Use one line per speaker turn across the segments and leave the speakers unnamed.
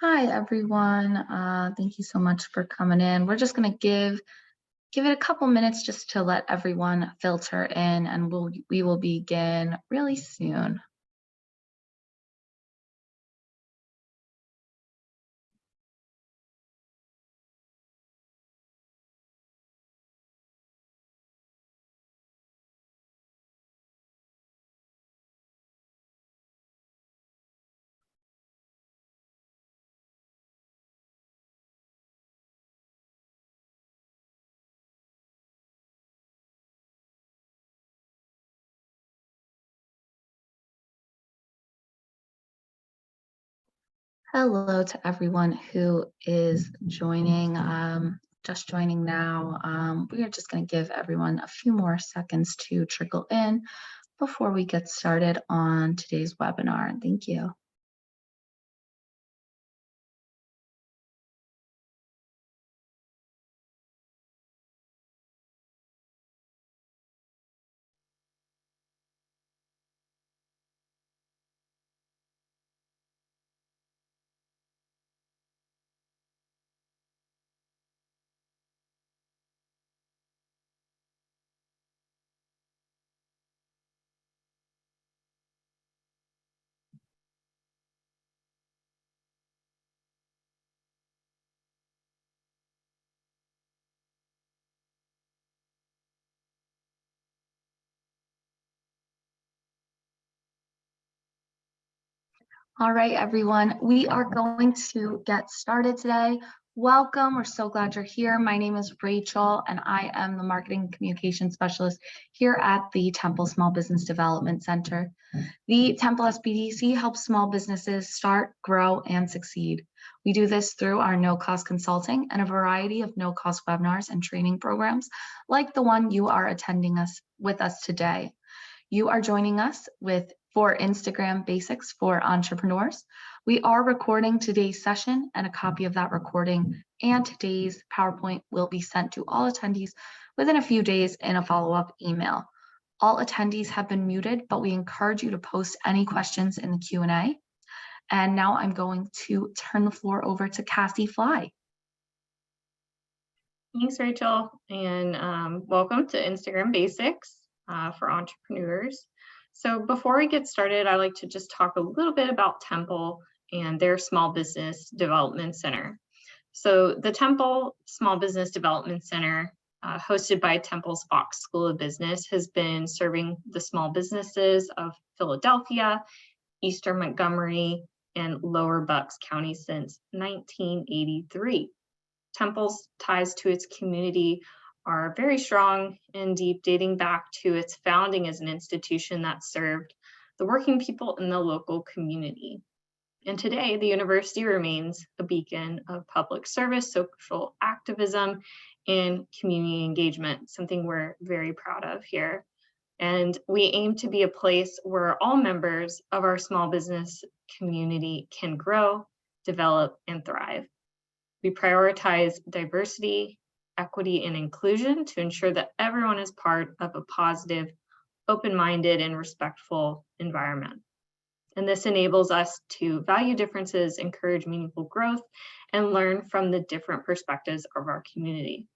Hi, everyone. Thank you so much for coming in. We're just going to give it a couple minutes just to let everyone filter in, and we will begin really soon. Hello to everyone who is joining, just joining now. We are just going to give everyone a few more seconds to trickle in before we get started on today's webinar. Thank you. All right, everyone, we are going to get started today. Welcome. We're so glad you're here. My name is Rachel, and I am the Marketing Communication Specialist here at the Temple Small Business Development Center. The Temple SBDC helps small businesses start, grow, and succeed. We do this through our no-cost consulting and a variety of no-cost webinars and training programs like the one you are attending with us today. You are joining us for Instagram Basics for Entrepreneurs. We are recording today's session, and a copy of that recording and today's PowerPoint will be sent to all attendees within a few days in a follow-up email. All attendees have been muted, but we encourage you to post any questions in the Q&A. And now I'm going to turn the floor over to Cassie Fly.
Thanks, Rachel, and welcome to Instagram Basics for Entrepreneurs. So before we get started, I'd like to just talk a little bit about Temple and their Small Business Development Center. So the Temple Small Business Development Center, hosted by Temple's Fox School of Business, has been serving the small businesses of Philadelphia, Eastern Montgomery, and Lower Bucks County since 1983. Temple's ties to its community are very strong and deep, dating back to its founding as an institution that served the working people in the local community. And today, the university remains a beacon of public service, social activism, and community engagement, something we're very proud of here. And we aim to be a place where all members of our small business community can grow, develop, and thrive. We prioritize diversity, equity, and inclusion to ensure that everyone is part of a positive, open-minded, and respectful environment. And this enables us to value differences, encourage meaningful growth, and learn from the different perspectives of our community.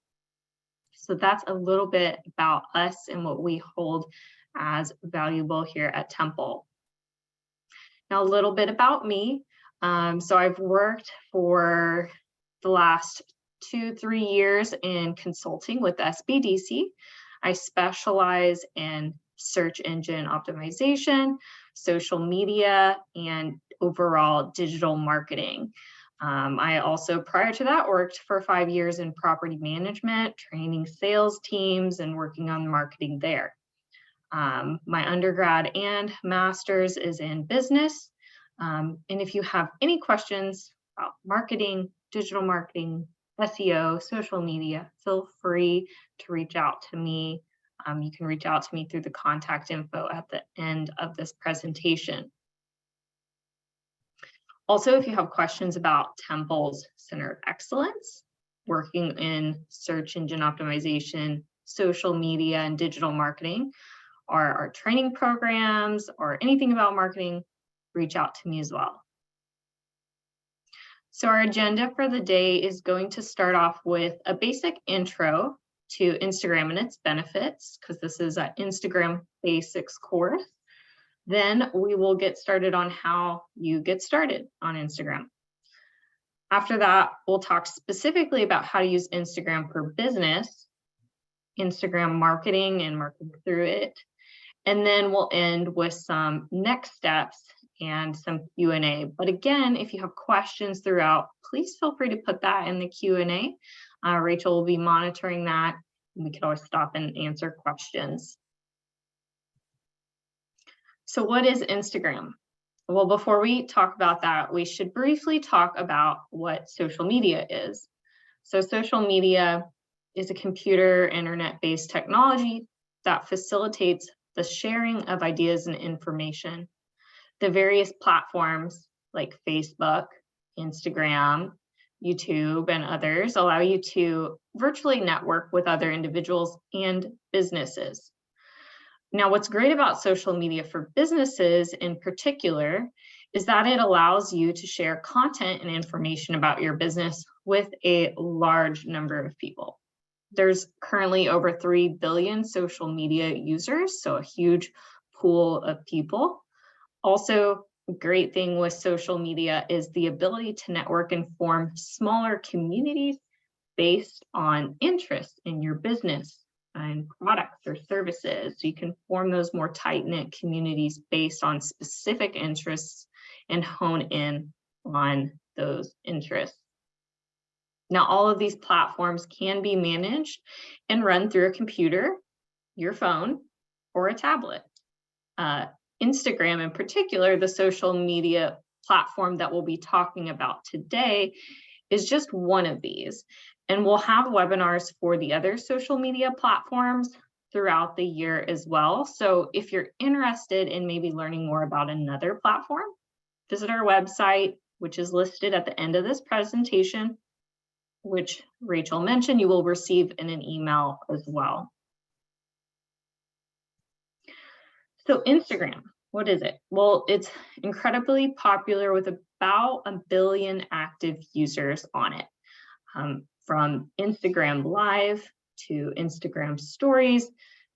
So that's a little bit about us and what we hold as valuable here at Temple. Now, a little bit about me. So I've worked for the last 2-3 years in consulting with SBDC. I specialize in search engine optimization, social media, and overall digital marketing. I also, prior to that, worked for 5 years in property management, training sales teams, and working on marketing there. My undergrad and master's is in business. And if you have any questions about marketing, digital marketing, SEO, social media, feel free to reach out to me. You can reach out to me through the contact info at the end of this presentation. Also, if you have questions about Temple's Center of Excellence, working in search engine optimization, social media, and digital marketing, or our training programs, or anything about marketing, reach out to me as well. So our agenda for the day is going to start off with a basic intro to Instagram and its benefits, because this is an Instagram basics course. Then we will get started on how you get started on Instagram. After that, we'll talk specifically about how to use Instagram for business, Instagram marketing and marketing through it. And then we'll end with some next steps and some Q&A. But again, if you have questions throughout, please feel free to put that in the Q&A. Rachel will be monitoring that. We can always stop and answer questions. So what is Instagram? Well, before we talk about that, we should briefly talk about what social media is. So social media is a computer internet-based technology that facilitates the sharing of ideas and information. The various platforms like Facebook, Instagram, YouTube, and others allow you to virtually network with other individuals and businesses. Now, what's great about social media for businesses in particular is that it allows you to share content and information about your business with a large number of people. There's currently over 3 billion social media users, so a huge pool of people. Also, a great thing with social media is the ability to network and form smaller communities based on interest in your business and products or services. So you can form those more tight-knit communities based on specific interests and hone in on those interests. Now, all of these platforms can be managed and run through a computer, your phone, or a tablet. Instagram in particular, the social media platform that we'll be talking about today, is just one of these. And we'll have webinars for the other social media platforms throughout the year as well. So if you're interested in maybe learning more about another platform, visit our website, which is listed at the end of this presentation, which Rachel mentioned you will receive in an email as well. So Instagram, what is it? Well, it's incredibly popular with about 1 billion active users on it. From Instagram Live to Instagram Stories,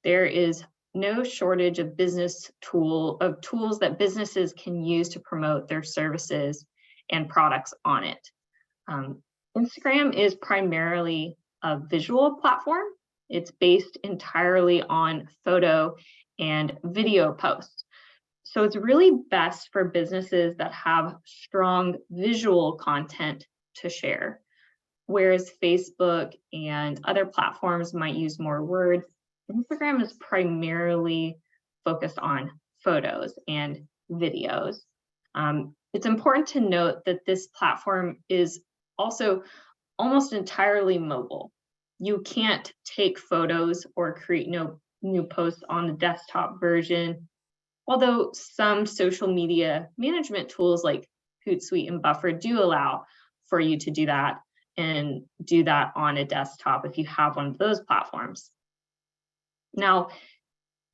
there is no shortage of tools that businesses can use to promote their services and products on it. Instagram is primarily a visual platform. It's based entirely on photo and video posts. So it's really best for businesses that have strong visual content to share. Whereas Facebook and other platforms might use more words, Instagram is primarily focused on photos and videos. It's important to note that this platform is also almost entirely mobile. You can't take photos or create new posts on the desktop version, although some social media management tools like Hootsuite and Buffer do allow for you to do that and do that on a desktop if you have one of those platforms. Now,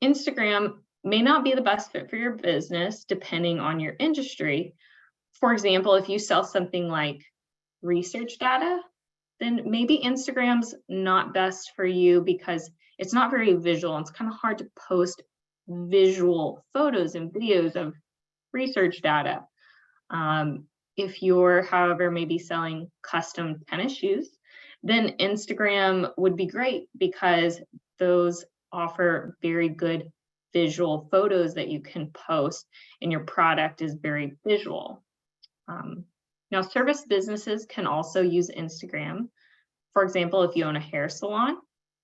Instagram may not be the best fit for your business depending on your industry. For example, if you sell something like research data, then maybe Instagram's not best for you because it's not very visual. It's kind of hard to post visual photos and videos of research data. If you're, however, maybe selling custom tennis shoes, then Instagram would be great because those offer very good visual photos that you can post and your product is very visual. Now, service businesses can also use Instagram. For example, if you own a hair salon,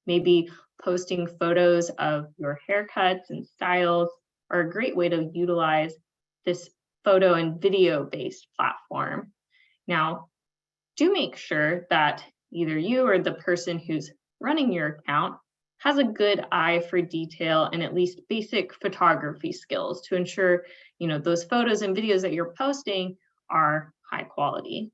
maybe posting photos of your haircuts and styles are a great way to utilize this photo and video based platform. Now, do make sure that either you or the person who's running your account has a good eye for detail and at least basic photography skills to ensure, those photos and videos that you're posting are high quality.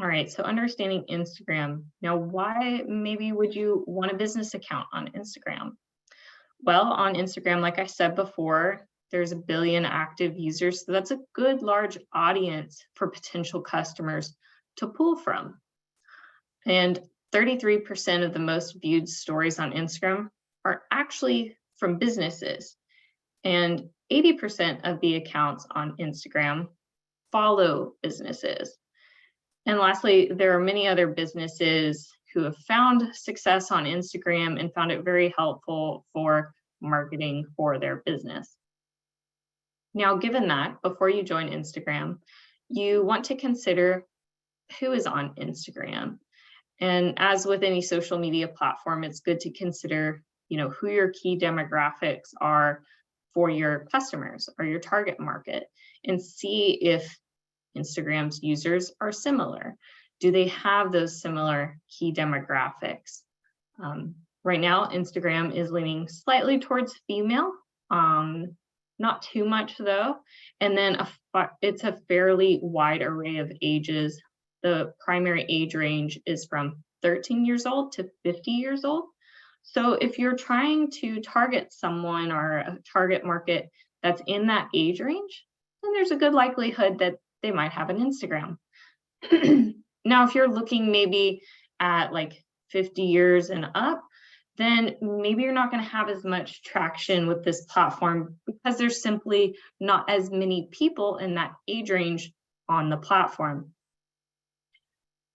All right, so understanding Instagram. Now, why maybe would you want a business account on Instagram? Well, on Instagram, like I said before, There's 1 billion active users, so that's a good large audience for potential customers to pull from. And 33% of the most viewed stories on Instagram are actually from businesses. And 80% of the accounts on Instagram follow businesses. And lastly, there are many other businesses who have found success on Instagram and found it very helpful for marketing for their business. Now, given that, before you join Instagram, you want to consider who is on Instagram. And as with any social media platform, it's good to consider, who your key demographics are for your customers or your target market, and see if Instagram's users are similar. Do they have those similar key demographics? Right now, Instagram is leaning slightly towards female, not too much though. And then it's a fairly wide array of ages. The primary age range is from 13 years old to 50 years old. So if you're trying to target someone or a target market that's in that age range, then there's a good likelihood that they might have an Instagram. Now, if you're looking maybe at like 50 years and up, then maybe you're not going to have as much traction with this platform because there's simply not as many people in that age range on the platform.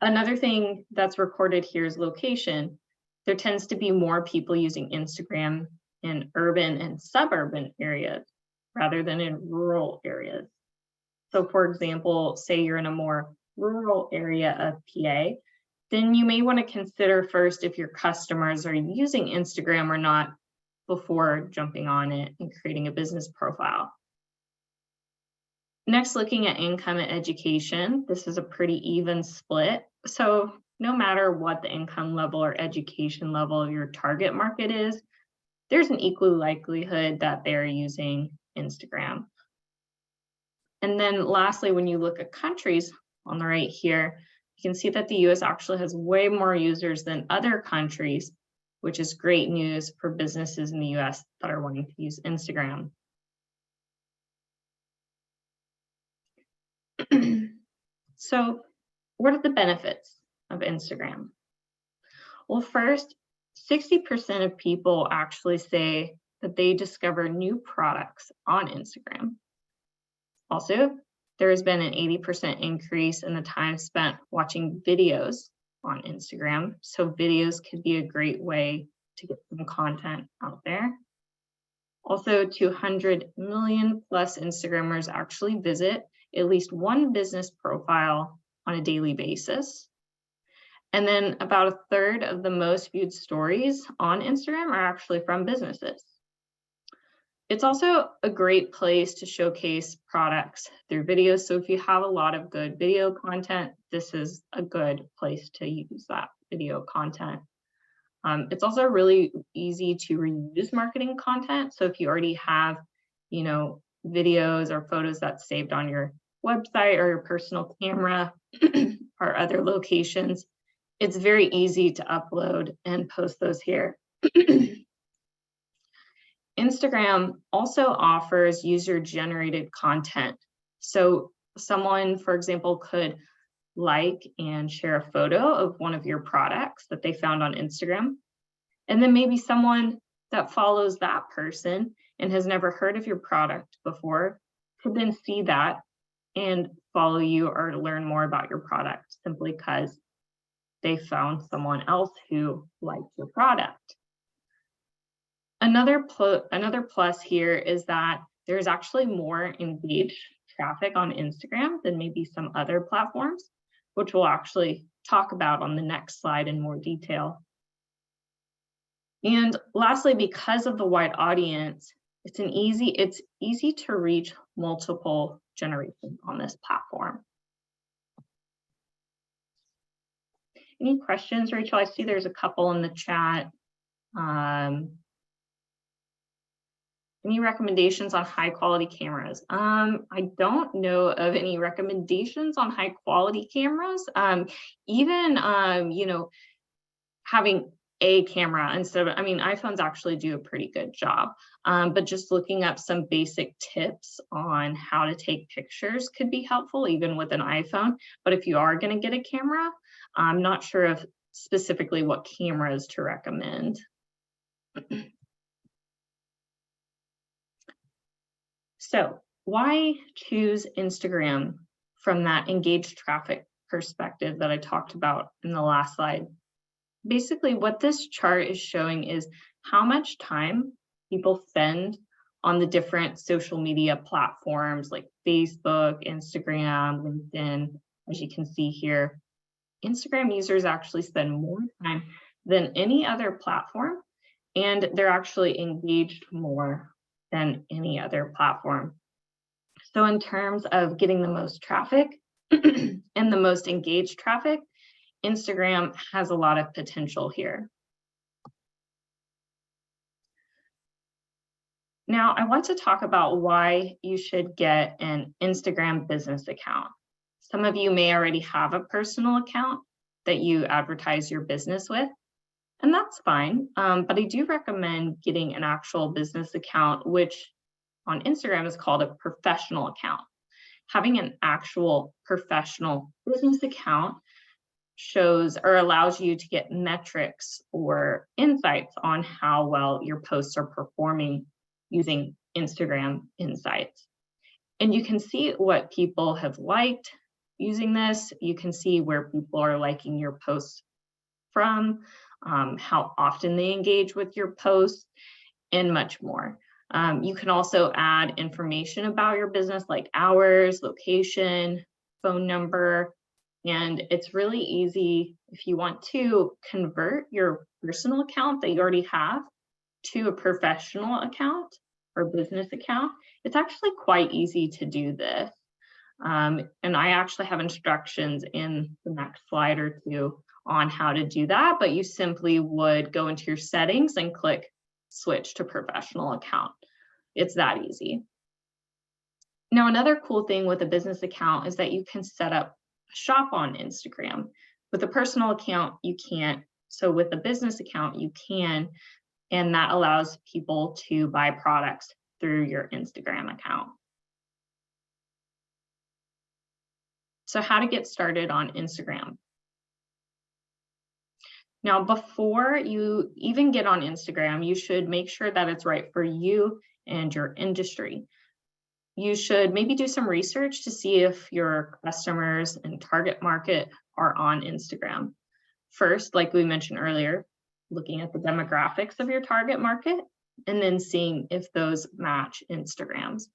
Another thing that's recorded here is location. There tends to be more people using Instagram in urban and suburban areas rather than in rural areas. So for example, say you're in a more rural area of PA, then you may want to consider first if your customers are using Instagram or not before jumping on it and creating a business profile. Next, looking at income and education, this is a pretty even split. So no matter what the income level or education level of your target market is, there's an equal likelihood that they're using Instagram. And then lastly, when you look at countries on the right here, you can see that the US actually has way more users than other countries, which is great news for businesses in the US that are wanting to use Instagram. So what are the benefits of Instagram? Well, first, 60% of people actually say that they discover new products on Instagram. Also, there has been an 80% increase in the time spent watching videos on Instagram. So videos could be a great way to get some content out there. Also, 200 million plus Instagrammers actually visit at least one business profile on a daily basis. And then about a third of the most viewed stories on Instagram are actually from businesses. It's also a great place to showcase products through videos. So if you have a lot of good video content, this is a good place to use that video content. It's also really easy to reuse marketing content. So if you already have, videos or photos that's saved on your website or your personal camera or other locations, it's very easy to upload and post those here. Instagram also offers user-generated content. So someone, for example, could like and share a photo of one of your products that they found on Instagram. And then maybe someone that follows that person and has never heard of your product before could then see that and follow you or learn more about your product simply because they found someone else who liked your product. Another plus here is that there's actually more engaged traffic on Instagram than maybe some other platforms, which we'll actually talk about on the next slide in more detail. And lastly, because of the wide audience, it's easy to reach multiple generations on this platform. Any questions, Rachel? I see there's a couple in the chat. Any recommendations on high quality cameras? I don't know of any recommendations on high quality cameras. Even, having a camera instead of, I mean, iPhones actually do a pretty good job, but just looking up some basic tips on how to take pictures could be helpful even with an iPhone. But if you are going to get a camera, I'm not sure of specifically what cameras to recommend. So why choose Instagram from that engaged traffic perspective that I talked about in the last slide? Basically, what this chart is showing is how much time people spend on the different social media platforms like Facebook, Instagram, LinkedIn. As you can see here, Instagram users actually spend more time than any other platform, and they're actually engaged more than any other platform. So in terms of getting the most traffic and the most engaged traffic, Instagram has a lot of potential here. Now, I want to talk about why you should get an Instagram business account. Some of you may already have a personal account that you advertise your business with, and that's fine. But I do recommend getting an actual business account, which on Instagram is called a professional account. Having an actual professional business account shows or allows you to get metrics or insights on how well your posts are performing using Instagram Insights. And you can see what people have liked using this. You can see where people are liking your posts from, how often they engage with your posts, and much more. You can also add information about your business like hours, location, phone number, and it's really easy if you want to convert your personal account that you already have to a professional account or business account. It's actually quite easy to do this. And I actually have instructions in the next slide or two on how to do that, but you simply would go into your settings and click switch to professional account. It's that easy. Now, another cool thing with a business account is that you can set up a shop on Instagram. With a personal account, you can't. So with a business account, you can, and that allows people to buy products through your Instagram account. So how to get started on Instagram. Now, before you even get on Instagram, you should make sure that it's right for you and your industry. You should maybe do some research to see if your customers and target market are on Instagram. First, like we mentioned earlier, looking at the demographics of your target market and then seeing if those match Instagram's.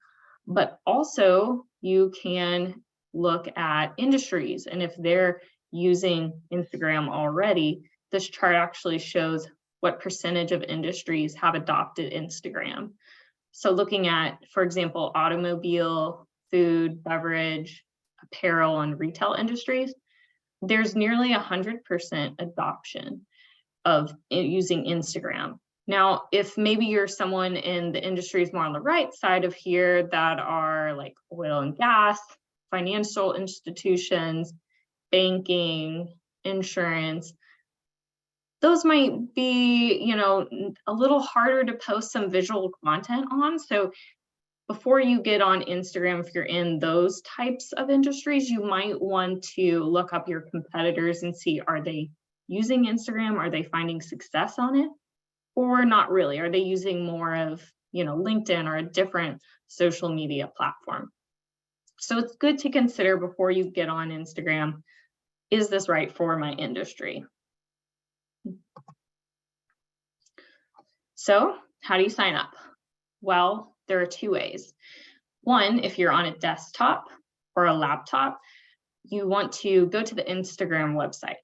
But also you can look at industries, and if they're using Instagram already, this chart actually shows what percentage of industries have adopted Instagram. So looking at, for example, automobile, food, beverage, apparel, and retail industries, there's nearly 100% adoption of using Instagram. Now, if maybe you're someone in the industries more on the right side of here that are like oil and gas, financial institutions, banking, insurance, those might be, a little harder to post some visual content on. So before you get on Instagram, if you're in those types of industries, you might want to look up your competitors and see, are they using Instagram? Are they finding success on it? Or not really? Are they using more of, LinkedIn or a different social media platform? So it's good to consider before you get on Instagram, is this right for my industry? So how do you sign up? Well, there are two ways. One, if you're on a desktop or a laptop, you want to go to the Instagram website.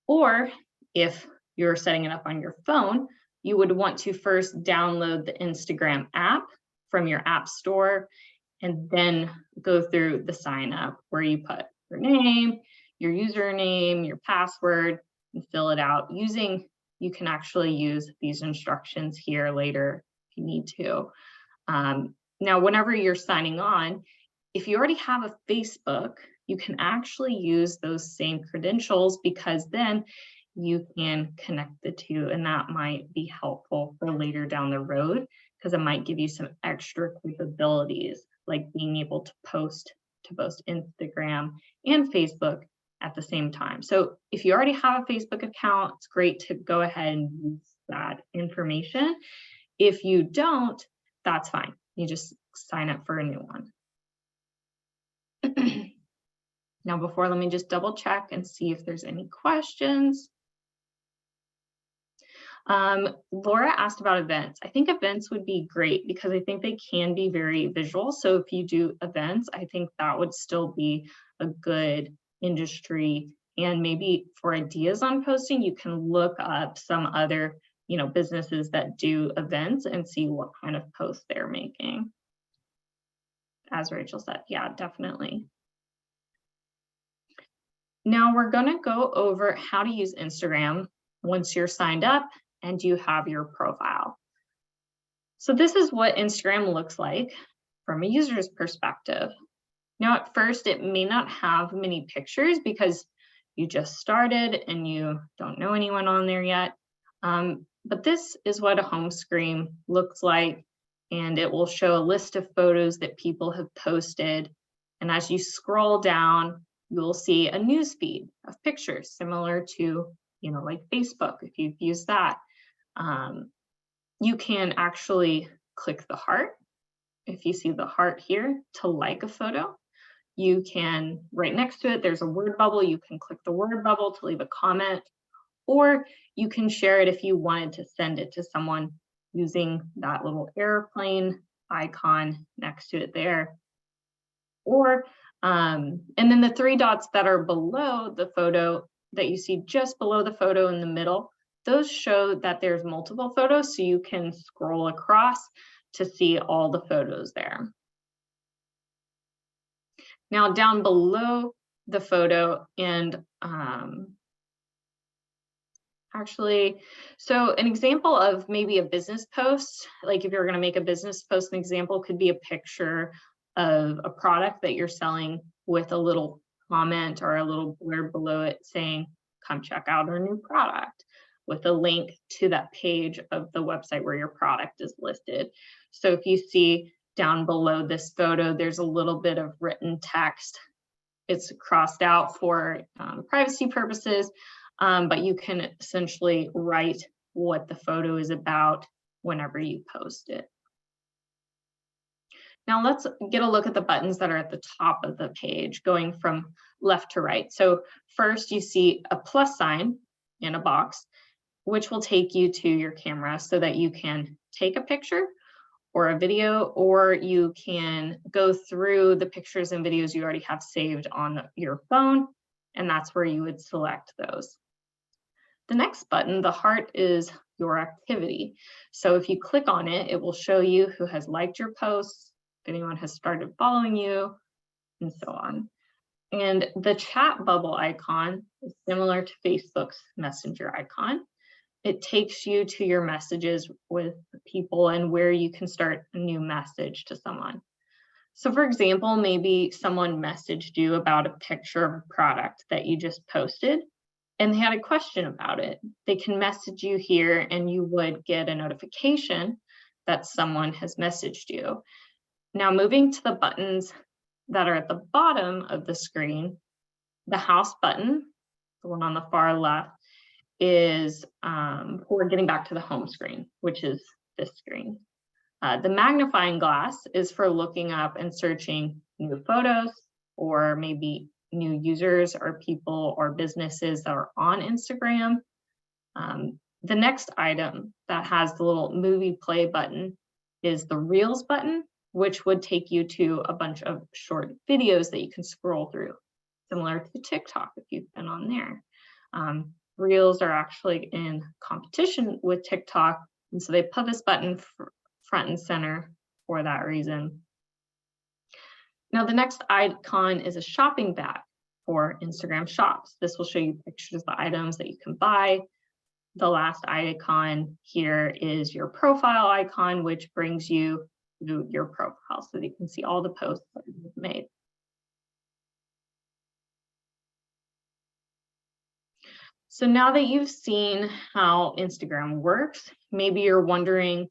Or if you're setting it up on your phone, you would want to first download the Instagram app from your app store and then go through the sign up where you put your name, your username, your password, and fill it out you can actually use these instructions here later if you need to. Now, whenever you're signing on, if you already have a Facebook, you can actually use those same credentials, because then you can connect the two, and that might be helpful for later down the road because it might give you some extra capabilities like being able to post to both Instagram and Facebook at the same time. So if you already have a Facebook account, it's great to go ahead and use that information. If you don't, that's fine. You just sign up for a new one. Now before, let me just double check and see if there's any questions. Laura asked about events. I think events would be great because I think they can be very visual. So if you do events, I think that would still be a good industry. And maybe for ideas on posting, you can look up some other, businesses that do events and see what kind of posts they're making. As Rachel said, yeah, definitely. Now we're going to go over how to use Instagram once you're signed up and you have your profile. So this is what Instagram looks like from a user's perspective. Now, at first, it may not have many pictures because you just started and you don't know anyone on there yet. But this is what a home screen looks like, and it will show a list of photos that people have posted. And as you scroll down, you'll see a news feed of pictures similar to, like Facebook, if you've used that. You can actually click the heart. If you see the heart here to like a photo, you can, right next to it, there's a word bubble. You can click the word bubble to leave a comment, or you can share it if you wanted to send it to someone using that little airplane icon next to it there. Or, and then the three dots that are below the photo that you see just below the photo in the middle, those show that there's multiple photos, so you can scroll across to see all the photos there. Now down below the photo and actually, so an example of maybe a business post, like if you're going to make a business post, an example could be a picture of a product that you're selling with a little comment or a little blurb below it saying, come check out our new product, with a link to that page of the website where your product is listed. So if you see down below this photo, there's a little bit of written text. It's crossed out for privacy purposes, but you can essentially write what the photo is about whenever you post it. Now let's get a look at the buttons that are at the top of the page, going from left to right. So first you see a plus sign in a box, which will take you to your camera so that you can take a picture or a video, or you can go through the pictures and videos you already have saved on your phone, and that's where you would select those. The next button, the heart, is your activity. So if you click on it, it will show you who has liked your posts, if anyone has started following you, and so on. And the chat bubble icon is similar to Facebook's Messenger icon. It takes you to your messages with people and where you can start a new message to someone. So for example, maybe someone messaged you about a picture of a product that you just posted and they had a question about it. They can message you here and you would get a notification that someone has messaged you. Now moving to the buttons that are at the bottom of the screen, the house button, the one on the far left, is for getting back to the home screen, which is this screen. The magnifying glass is for looking up and searching new photos or maybe new users or people or businesses that are on Instagram. The next item that has the little movie play button is the Reels button, which would take you to a bunch of short videos that you can scroll through, similar to TikTok if you've been on there. Reels are actually in competition with TikTok, and so they put this button front and center for that reason. Now the next icon is a shopping bag for Instagram shops. This will show you pictures of the items that you can buy. The last icon here is your profile icon, which brings you to your profile so that you can see all the posts that you've made. So now that you've seen how Instagram works, maybe you're wondering,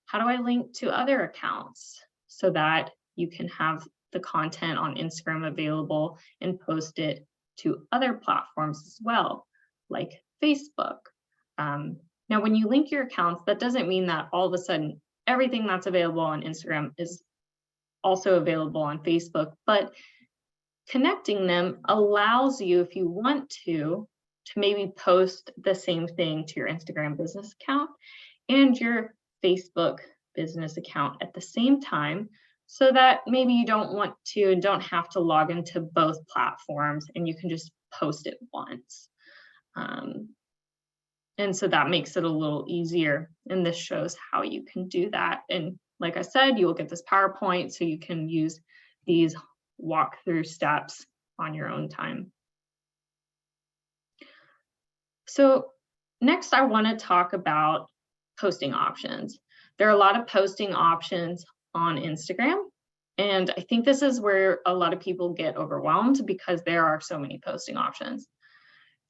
how do I link to other accounts so that you can have the content on Instagram available and post it to other platforms as well, like Facebook? Now, when you link your accounts, that doesn't mean that all of a sudden everything that's available on Instagram is also available on Facebook, but connecting them allows you, if you want to maybe post the same thing to your Instagram business account and your Facebook business account at the same time, so that maybe you don't want to and don't have to log into both platforms and you can just post it once. And so that makes it a little easier. And this shows how you can do that. And like I said, you will get this PowerPoint so you can use these walkthrough steps on your own time. So next, I want to talk about posting options. There are a lot of posting options on Instagram. And I think this is where a lot of people get overwhelmed because there are so many posting options.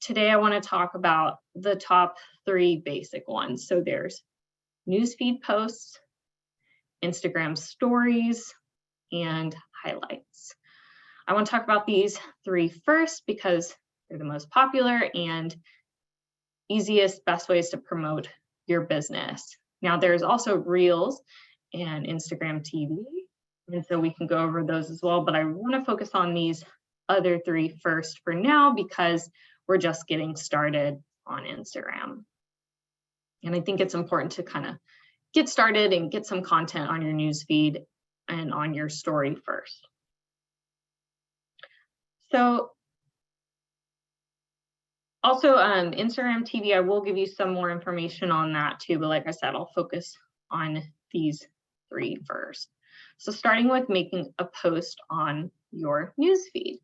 Today, I want to talk about the top 3 basic ones. So there's newsfeed posts, Instagram stories, and highlights. I want to talk about these 3 first because they're the most popular and easiest, best ways to promote your business. Now, there's also Reels and Instagram TV, and so we can go over those as well, but I want to focus on these other 3 first for now because we're just getting started on Instagram. And I think it's important to kind of get started and get some content on your newsfeed and on your story first. So also Instagram TV, I will give you some more information on that too, but like I said, I'll focus on these 3 first. So starting with making a post on your newsfeed.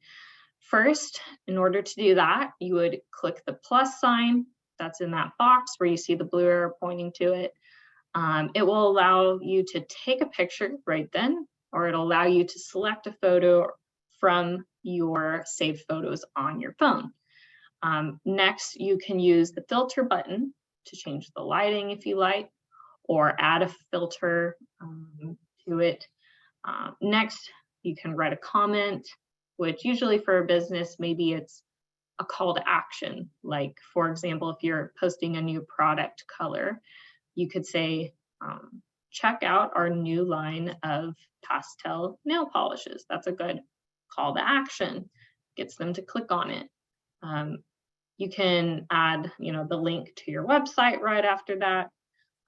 First, in order to do that, you would click the plus sign that's in that box where you see the blue arrow pointing to it. It will allow you to take a picture right then, or it'll allow you to select a photo from your saved photos on your phone. Next, you can use the filter button to change the lighting if you like, or add a filter to it. Next, you can write a comment, which usually for a business, maybe it's a call to action. Like, for example, if you're posting a new product color, you could say, check out our new line of pastel nail polishes. That's a good call to action, gets them to click on it. You can add, the link to your website right after that.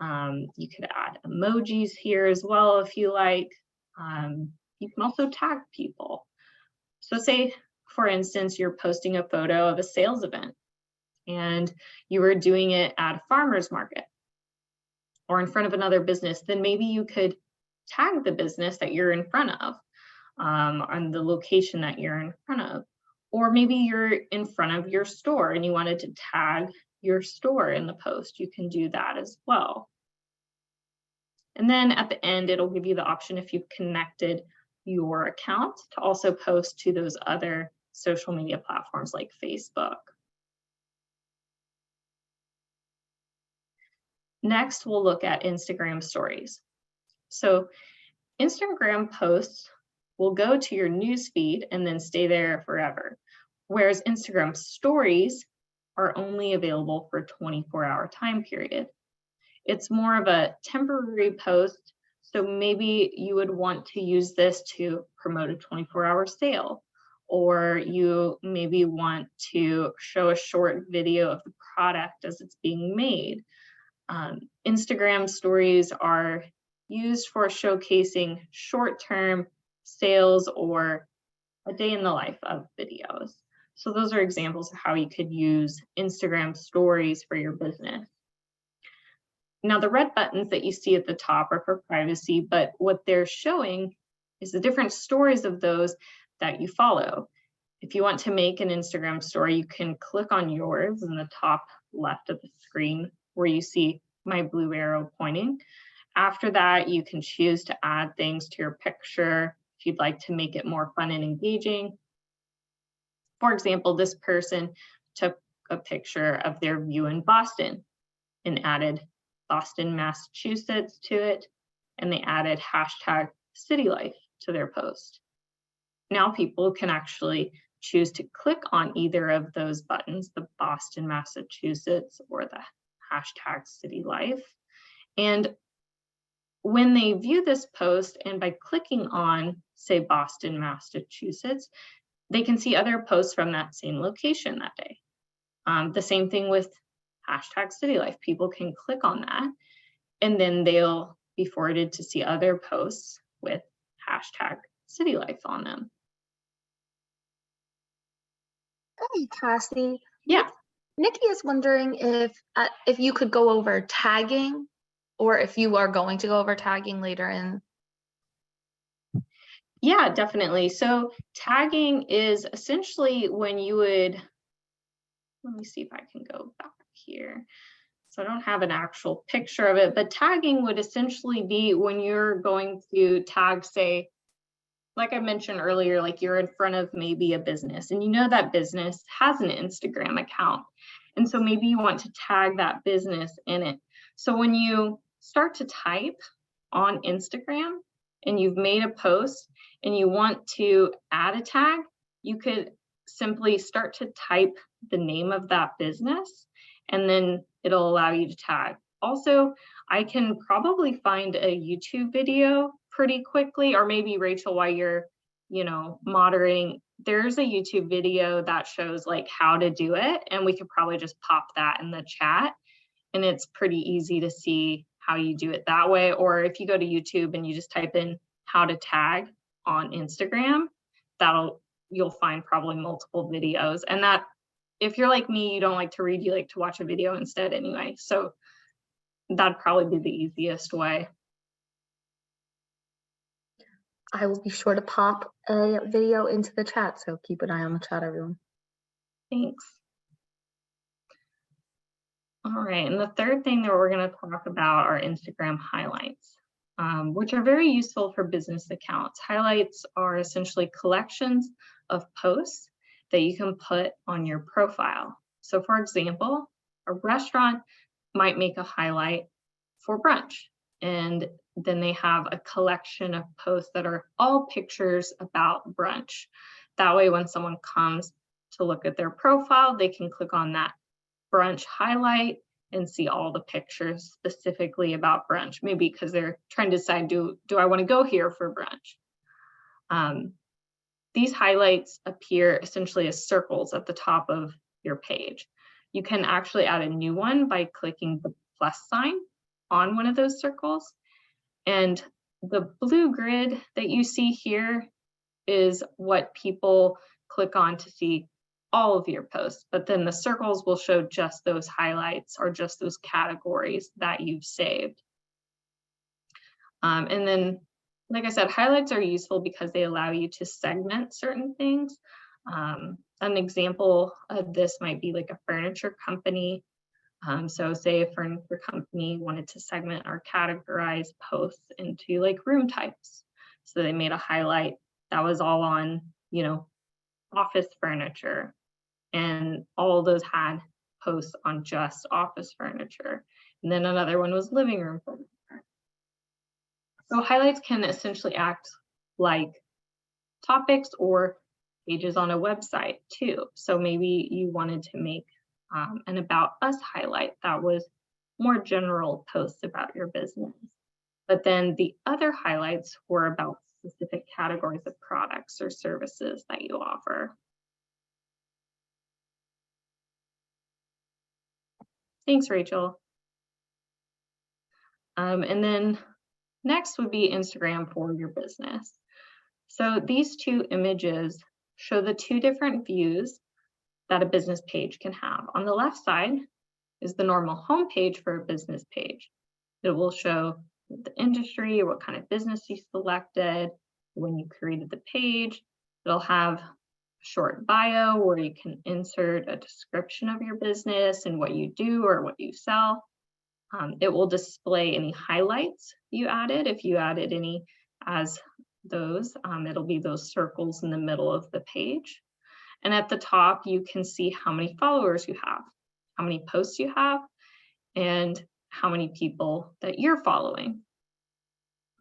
You could add emojis here as well if you like. You can also tag people. So say, for instance, you're posting a photo of a sales event and you were doing it at a farmer's market or in front of another business, then maybe you could tag the business that you're in front of on the location that you're in front of. Or maybe you're in front of your store and you wanted to tag your store in the post. You can do that as well. And then at the end, it'll give you the option if you've connected your account to also post to those other social media platforms like Facebook. Next, we'll look at Instagram stories. So Instagram posts will go to your newsfeed and then stay there forever, whereas Instagram stories are only available for a 24-hour time period. It's more of a temporary post, so maybe you would want to use this to promote a 24-hour sale, or you maybe want to show a short video of the product as it's being made. Instagram stories are used for showcasing short-term sales or a day in the life of videos. So those are examples of how you could use Instagram stories for your business. Now, the red buttons that you see at the top are for privacy, but what they're showing is the different stories of those that you follow. If you want to make an Instagram story, you can click on yours in the top left of the screen where you see my blue arrow pointing. After that, you can choose to add things to your picture if you'd like to make it more fun and engaging. For example, this person took a picture of their view in Boston and added Boston, Massachusetts to it, and they added hashtag city life to their post. Now people can actually choose to click on either of those buttons, the Boston, Massachusetts, or the hashtag city life. And when they view this post, and by clicking on, say, Boston, Massachusetts, they can see other posts from that same location that day. The same thing with hashtag city life. People can click on that, and then they'll be forwarded to see other posts with hashtag city life on them.
Hey, Cassie.
Yeah.
Nikki is wondering if you could go over tagging, or if you are going to go over tagging later in.
Yeah, definitely. So tagging is essentially when you would, let me see if I can go back here. So I don't have an actual picture of it, but tagging would essentially be when you're going to tag, say, like I mentioned earlier, like you're in front of maybe a business and you know that business has an Instagram account. And so maybe you want to tag that business in it. So when you start to type on Instagram and you've made a post and you want to add a tag, you could simply start to type the name of that business, and then it'll allow you to tag. Also, I can probably find a YouTube video pretty quickly, or maybe Rachel, while you're, moderating, there's a YouTube video that shows like how to do it, and we could probably just pop that in the chat, and it's pretty easy to see how you do it that way. Or if you go to YouTube and you just type in how to tag on Instagram, you'll find probably multiple videos. And that, if you're like me, you don't like to read, you like to watch a video instead anyway. So that'd probably be the easiest way.
I will be sure to pop a video into the chat, so keep an eye on the chat, everyone.
Thanks. All right, and the third thing that we're going to talk about are Instagram highlights, which are very useful for business accounts. Highlights are essentially collections of posts that you can put on your profile. So for example, a restaurant might make a highlight for brunch, and then they have a collection of posts that are all pictures about brunch. That way, when someone comes to look at their profile, they can click on that brunch highlight and see all the pictures specifically about brunch, maybe because they're trying to decide, do I want to go here for brunch? These highlights appear essentially as circles at the top of your page. You can actually add a new one by clicking the plus sign on one of those circles. And the blue grid that you see here is what people click on to see all of your posts, but then the circles will show just those highlights or just those categories that you've saved. And then, like I said, highlights are useful because they allow you to segment certain things. An example of this might be like a furniture company. So say a furniture company wanted to segment or categorize posts into like room types. So they made a highlight that was all on, office furniture. And all of those had posts on just office furniture. And then another one was living room furniture. So highlights can essentially act like topics or pages on a website too. So maybe you wanted to make an About Us highlight that was more general posts about your business. But then the other highlights were about specific categories of products or services that you offer. Thanks, Rachel. And then next would be Instagram for your business. So these two images show the two different views that a business page can have. On the left side is the normal home page for a business page. It will show the industry, what kind of business you selected, when you created the page. It'll have short bio where you can insert a description of your business and what you do or what you sell. It will display any highlights you added. If you added any as those, it'll be those circles in the middle of the page. And at the top, you can see how many followers you have, how many posts you have, and how many people that you're following.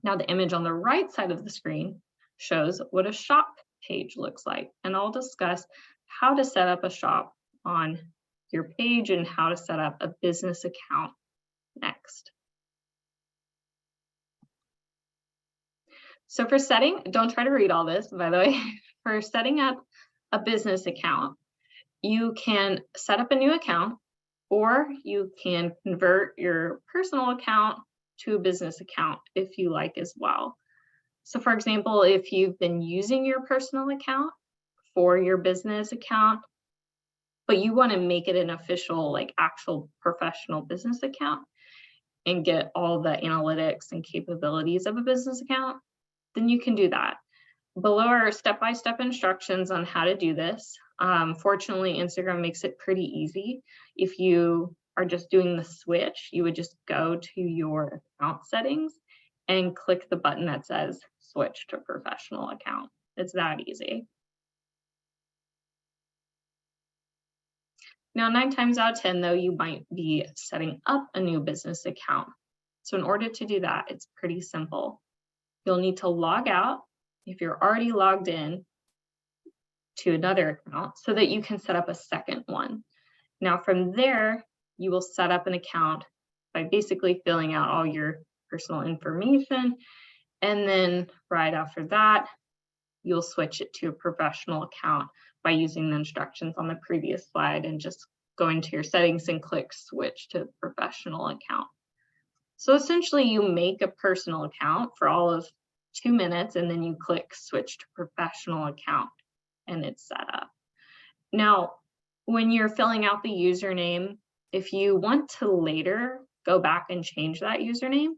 Now, the image on the right side of the screen shows what a shop page looks like. And I'll discuss how to set up a shop on your page and how to set up a business account next. So for setting, don't try to read all this, by the way. For setting up a business account, you can set up a new account, or you can convert your personal account to a business account if you like as well. So for example, if you've been using your personal account for your business account, but you want to make it an official, like actual professional business account and get all the analytics and capabilities of a business account, then you can do that. Below are step-by-step instructions on how to do this. Fortunately, Instagram makes it pretty easy. If you are just doing the switch, you would just go to your account settings and click the button that says switch to professional account. It's that easy. Now, 9 times out of 10, though, you might be setting up a new business account. So in order to do that, it's pretty simple. You'll need to log out if you're already logged in to another account so that you can set up a second one. Now from there, you will set up an account by basically filling out all your personal information. And then right after that, you'll switch it to a professional account by using the instructions on the previous slide and just going to your settings and click switch to professional account. So essentially you make a personal account for all of 2 minutes and then you click switch to professional account and it's set up. Now, when you're filling out the username, if you want to later go back and change that username,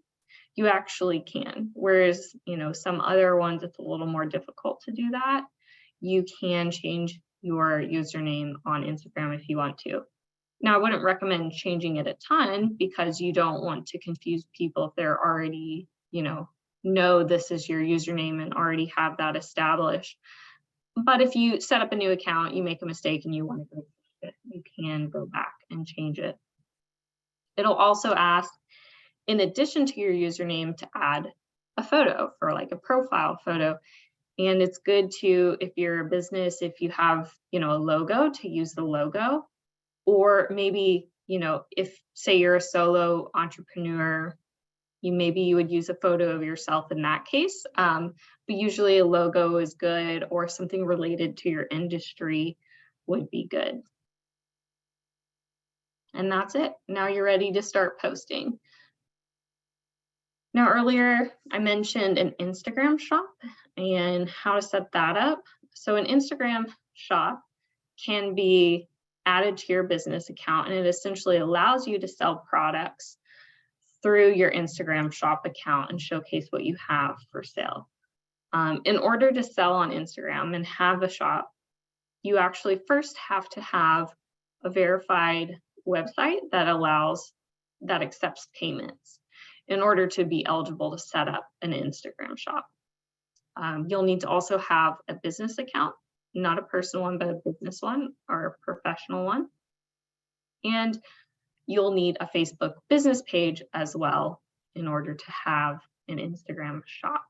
you actually can. Whereas, some other ones, it's a little more difficult to do that. You can change your username on Instagram if you want to. Now, I wouldn't recommend changing it a ton because you don't want to confuse people if they're already, know this is your username and already have that established. But if you set up a new account, you make a mistake and you want to go change it, you can go back and change it. It'll also ask, in addition to your username, to add a photo for like a profile photo. And it's good to, if you're a business, if you have, a logo, to use the logo. Or maybe, if say you're a solo entrepreneur, maybe you would use a photo of yourself in that case. But usually a logo is good, or something related to your industry would be good. And that's it. Now you're ready to start posting. Now, earlier I mentioned an Instagram shop and how to set that up. So an Instagram shop can be added to your business account, and it essentially allows you to sell products through your Instagram shop account and showcase what you have for sale. In order to sell on Instagram and have a shop, you actually first have to have a verified website that accepts payments in order to be eligible to set up an Instagram shop. You'll need to also have a business account, not a personal one, but a business one or a professional one. And you'll need a Facebook business page as well in order to have an Instagram shop.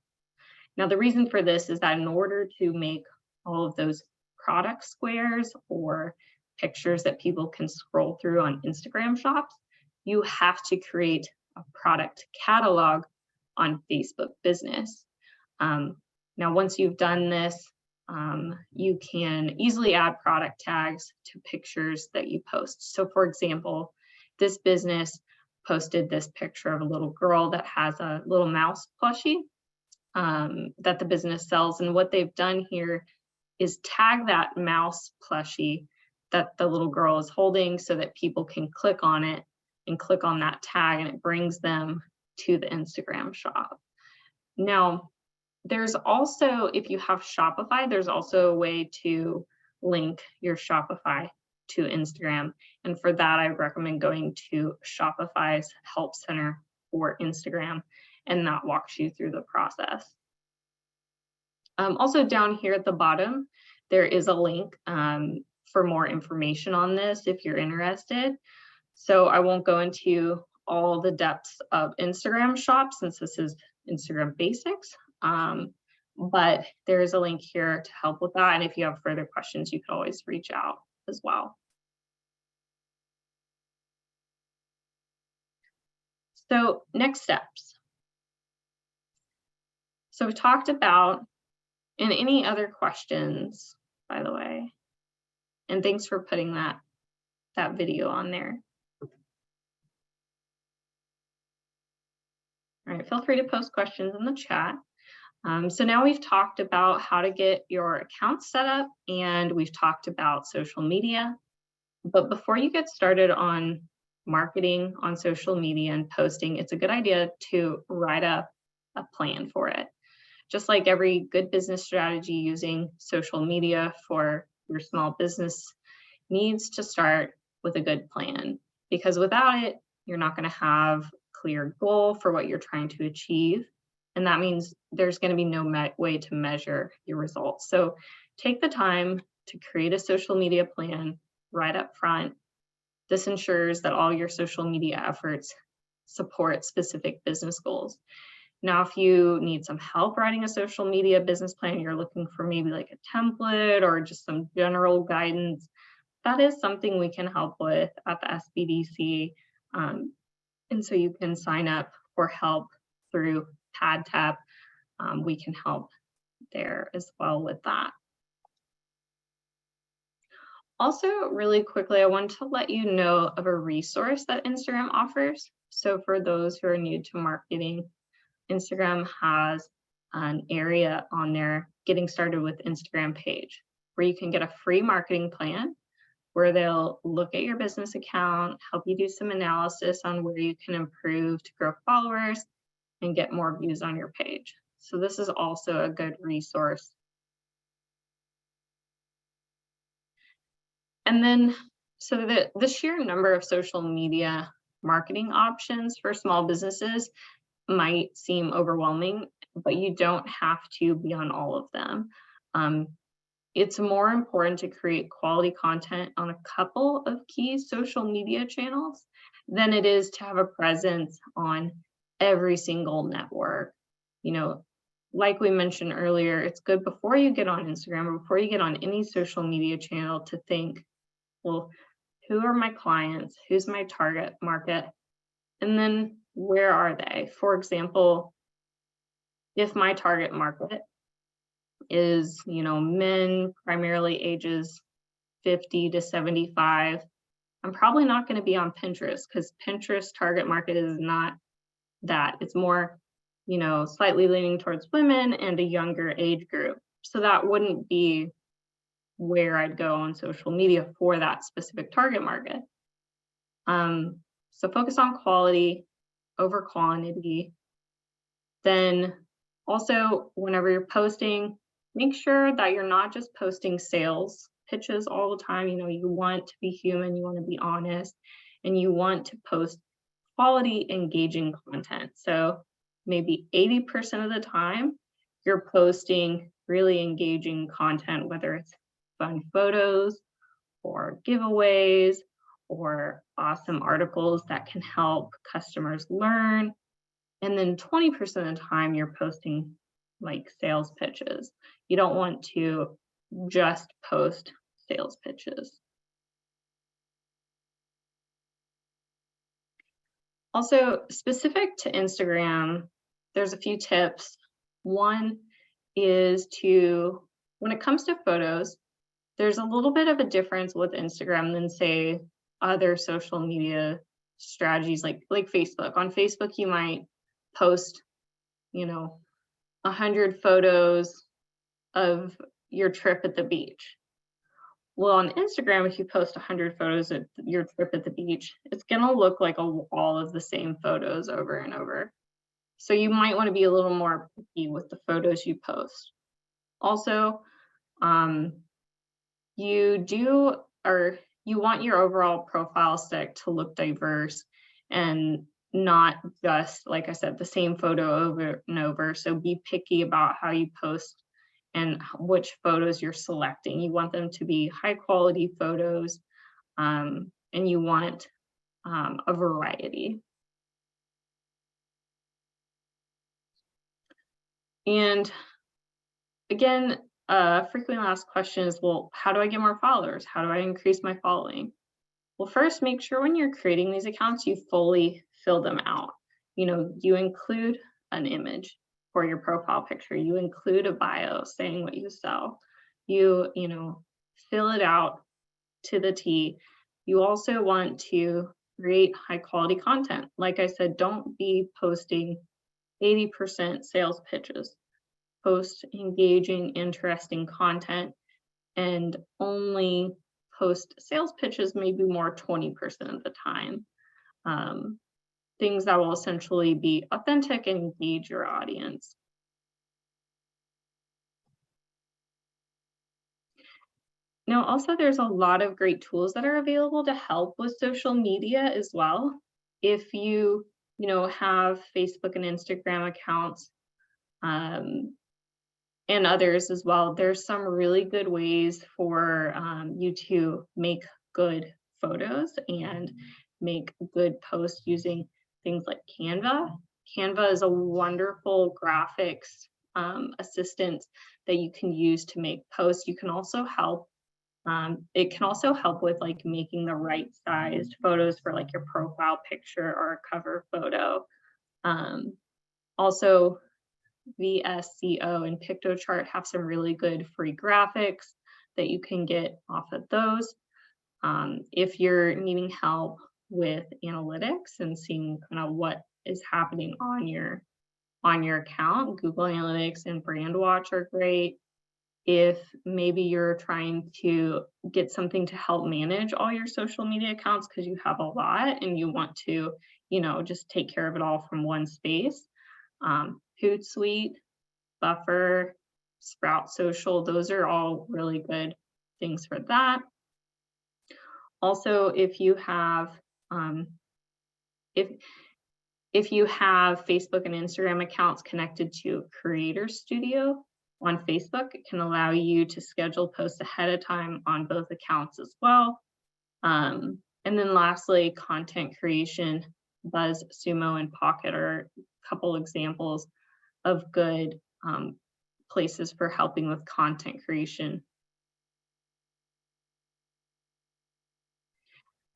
Now, the reason for this is that in order to make all of those product squares or pictures that people can scroll through on Instagram shops, you have to create a product catalog on Facebook business. Now, once you've done this, you can easily add product tags to pictures that you post. So for example, this business posted this picture of a little girl that has a little mouse plushie that the business sells. And what they've done here is tag that mouse plushie that the little girl is holding so that people can click on it and click on that tag, and it brings them to the Instagram shop. Now, there's also, if you have Shopify, there's also a way to link your Shopify to Instagram. And for that, I recommend going to Shopify's Help Center for Instagram, and that walks you through the process. Also down here at the bottom, there is a link for more information on this if you're interested. So I won't go into all the depths of Instagram Shop since this is Instagram Basics. But there is a link here to help with that. And if you have further questions, you can always reach out as well. So next steps. So we talked about, and any other questions, by the way, and thanks for putting that video on there. All right, feel free to post questions in the chat. So now we've talked about how to get your account set up, and we've talked about social media. But before you get started on marketing on social media and posting, it's a good idea to write up a plan for it. Just like every good business strategy, using social media for your small business needs to start with a good plan, because without it, you're not going to have a clear goal for what you're trying to achieve. And that means there's going to be no way to measure your results. So take the time to create a social media plan right up front. This ensures that all your social media efforts support specific business goals. Now, if you need some help writing a social media business plan, you're looking for maybe like a template or just some general guidance, that is something we can help with at the SBDC. And so you can sign up for help through PadTap. We can help there as well with that. Also, really quickly, I want to let you know of a resource that Instagram offers. So for those who are new to marketing, Instagram has an area on their Getting Started with Instagram page where you can get a free marketing plan where they'll look at your business account, help you do some analysis on where you can improve to grow followers and get more views on your page. So this is also a good resource. And then, so the sheer number of social media marketing options for small businesses might seem overwhelming, but you don't have to be on all of them. It's more important to create quality content on a couple of key social media channels than it is to have a presence on every single network. You know, like we mentioned earlier, it's good before you get on Instagram or before you get on any social media channel to think, well, who are my clients? Who's my target market? And then where are they? For example, if my target market is, men primarily ages 50 to 75, I'm probably not going to be on Pinterest because Pinterest target market is not that. It's more, slightly leaning towards women and a younger age group. So that wouldn't be where I'd go on social media for that specific target market. So focus on quality over quantity. Then also, whenever you're posting, make sure that you're not just posting sales pitches all the time. You want to be human, you want to be honest, and you want to post quality, engaging content. So maybe 80% of the time, you're posting really engaging content, whether it's fun photos or giveaways or awesome articles that can help customers learn. And then 20% of the time you're posting like sales pitches. You don't want to just post sales pitches. Also, specific to Instagram, there's a few tips. One is when it comes to photos, there's a little bit of a difference with Instagram than, say, other social media strategies like Facebook. On Facebook, you might post, 100 photos of your trip at the beach. Well, on Instagram, if you post 100 photos of your trip at the beach, it's gonna look like a wall of the same photos over and over. So you might want to be a little more picky with the photos you post. Also, you want your overall profile stick to look diverse and not just, like I said, the same photo over and over. So be picky about how you post and which photos you're selecting. You want them to be high quality photos, and you want a variety. And again, frequently asked question is, well, how do I get more followers? How do I increase my following? Well, first, make sure when you're creating these accounts, you fully fill them out. You include an image for your profile picture. You include a bio saying what you sell. You fill it out to the T. You also want to create high quality content. Like I said, don't be posting 80% sales pitches. Post engaging, interesting content, and only post sales pitches maybe more 20% of the time. Things that will essentially be authentic and engage your audience. Now, also, there's a lot of great tools that are available to help with social media as well. If you have Facebook and Instagram accounts, and others as well, there's some really good ways for you to make good photos and make good posts using things like Canva. Canva is a wonderful graphics assistant that you can use to make posts. You can also help. It can also help with like making the right sized photos for like your profile picture or a cover photo. Also, VSCO and PictoChart have some really good free graphics that you can get off of those. If you're needing help with analytics and seeing kind of what is happening on your account, Google Analytics and BrandWatch are great. If maybe you're trying to get something to help manage all your social media accounts because you have a lot and you want to, just take care of it all from one space. Hootsuite, Buffer, Sprout Social, those are all really good things for that. Also, if you have if you have Facebook and Instagram accounts connected to Creator Studio on Facebook, it can allow you to schedule posts ahead of time on both accounts as well. And then lastly, content creation, BuzzSumo and Pocket are a couple examples of good places for helping with content creation.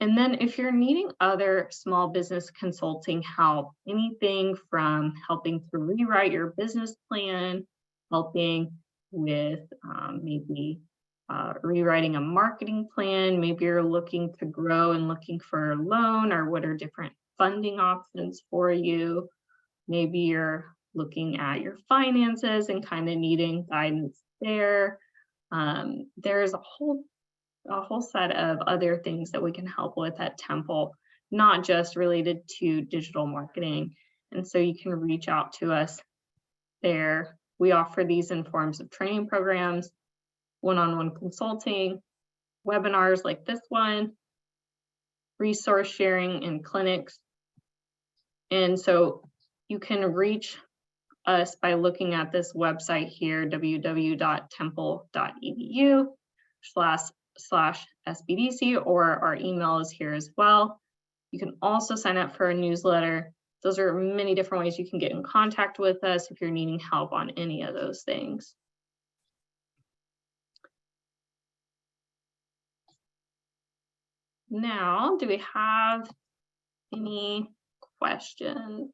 And then if you're needing other small business consulting help, anything from helping to rewrite your business plan, helping with maybe rewriting a marketing plan, maybe you're looking to grow and looking for a loan, or what are different funding options for you. Maybe you're looking at your finances and kind of needing guidance there. There's a whole set of other things that we can help with at Temple, not just related to digital marketing. And so you can reach out to us there. We offer these in forms of training programs, one-on-one consulting, webinars like this one, resource sharing and clinics. And so you can reach us by looking at this website here, www.temple.edu/SBDC, or our email is here as well. You can also sign up for a newsletter. Those are many different ways you can get in contact with us if you're needing help on any of those things. Now, do we have any questions?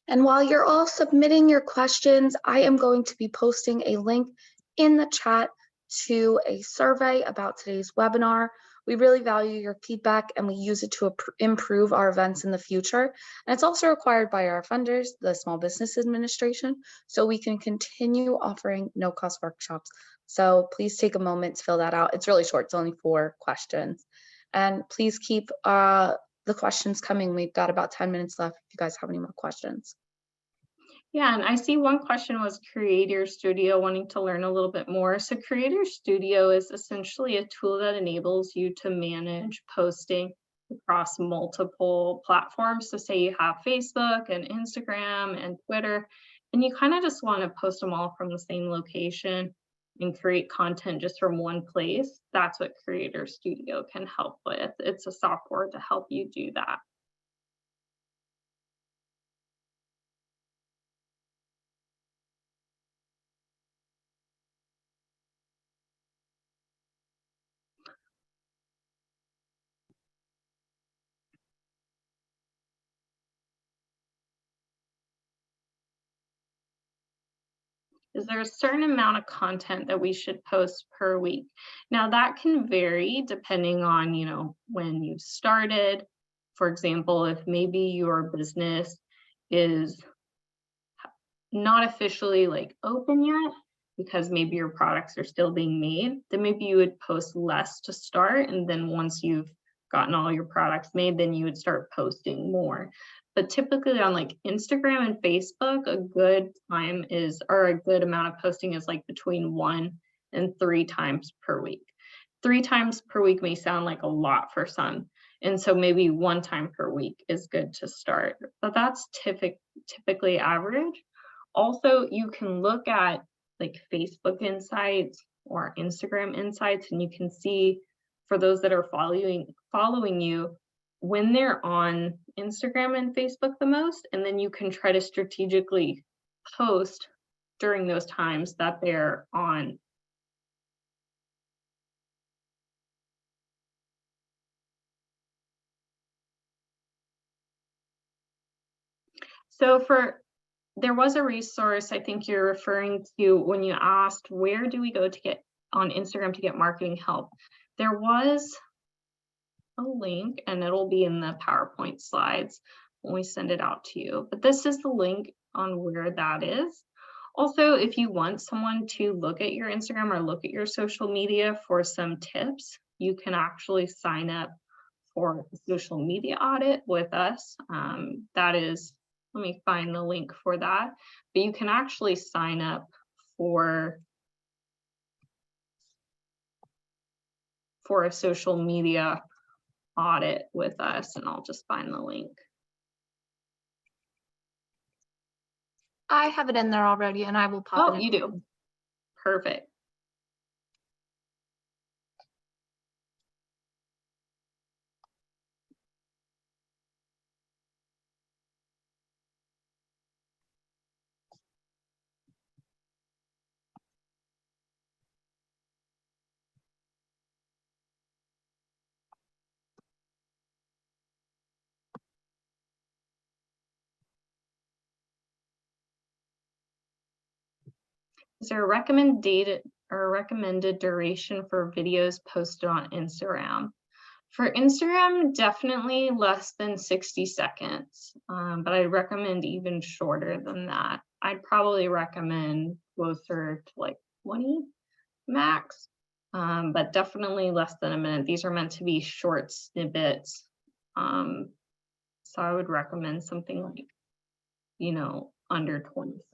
And while you're all submitting your questions, I am going to be posting a link in the chat to a survey about today's webinar. We really value your feedback and we use it to improve our events in the future. And it's also required by our funders, the Small Business Administration, so we can continue offering no-cost workshops. So please take a moment to fill that out. It's really short, it's only 4 questions. And please keep the questions coming. We've got about 10 minutes left if you guys have any more questions.
Yeah, and I see one question was Creator Studio, wanting to learn a little bit more. So Creator Studio is essentially a tool that enables you to manage posting across multiple platforms. So say you have Facebook and Instagram and Twitter, and you kind of just want to post them all from the same location and create content just from one place, that's what Creator Studio can help with. It's a software to help you do that. Is there a certain amount of content that we should post per week? Now that can vary depending on, when you started. For example, if maybe your business is not officially like open yet, because maybe your products are still being made, then maybe you would post less to start. And then once you've gotten all your products made, then you would start posting more. But typically on like Instagram and Facebook, a good time is, or a good amount of posting is like between 1 and 3 times per week. 3 times per week may sound like a lot for some. And so maybe 1 time per week is good to start, but that's typically average. Also, you can look at like Facebook insights or Instagram insights, and you can see for those that are following you when they're on Instagram and Facebook the most, and then you can try to strategically post during those times that they're on. So there was a resource I think you're referring to when you asked where do we go to get on Instagram to get marketing help. There was a link, and it'll be in the PowerPoint slides when we send it out to you. But this is the link on where that is. Also, if you want someone to look at your Instagram or look at your social media for some tips, you can actually sign up for a social media audit with us. That is, let me find the link for that. But you can actually sign up for a social media audit with us, and I'll just find the link.
I have it in there already, and I will pop it in.
Oh, you do. Perfect. Is there a recommended duration for videos posted on Instagram? For Instagram, definitely less than 60 seconds, but I recommend even shorter than that. I'd probably recommend closer to like 20 max, but definitely less than a minute. These are meant to be short snippets. So I would recommend something like, under 20 seconds.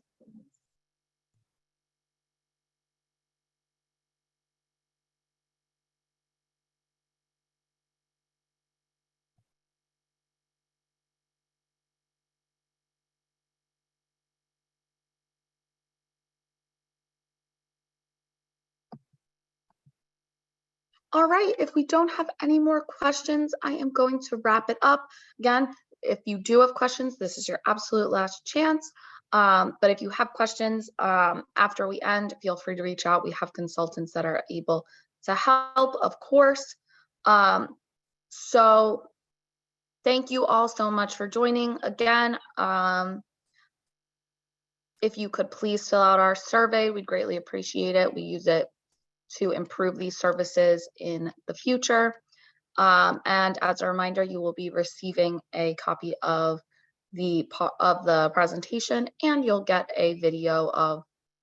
All right, if we don't have any more questions, I am going to wrap it up. Again, if you do have questions, this is your absolute last chance. But if you have questions after we end, feel free to reach out. We have consultants that are able to help, of course. So thank you all so much for joining again. If you could please fill out our survey, we'd greatly appreciate it. We use it to improve these services in the future. And as a reminder, you will be receiving a copy of the presentation, and you'll get a video of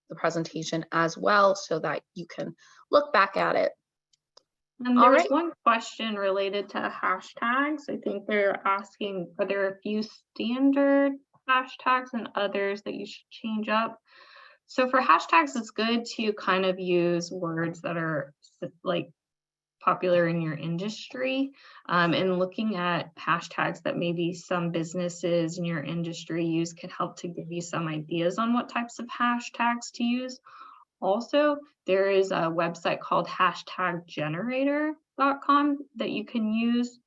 the presentation as well so that you can look back at it.
And there was one question related to hashtags. I think they're asking, are there a few standard hashtags and others that you should change up? So for hashtags, it's good to kind of use words that are like popular in your industry, and looking at hashtags that maybe some businesses in your industry use could help to give you some ideas on what types of hashtags to use. Also, there is a website called hashtaggenerator.com that you can use,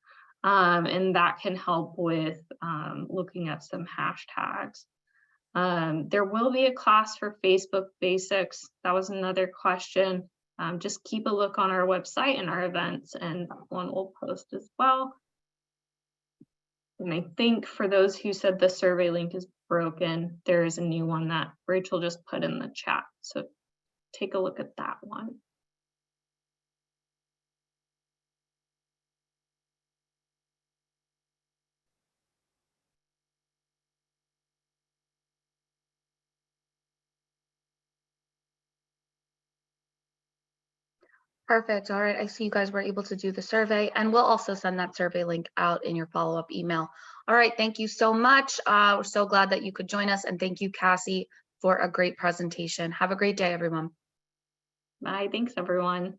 and that can help with looking at some hashtags. There will be a class for Facebook Basics. That was another question. Just keep a look on our website and our events, and that one will post as well. And I think for those who said the survey link is broken, there is a new one that Rachel just put in the chat. So take a look at that one.
Perfect. All right. I see you guys were able to do the survey, and we'll also send that survey link out in your follow-up email. All right. Thank you so much. We're so glad that you could join us, and thank you, Cassie, for a great presentation. Have a great day, everyone.
Bye. Thanks, everyone.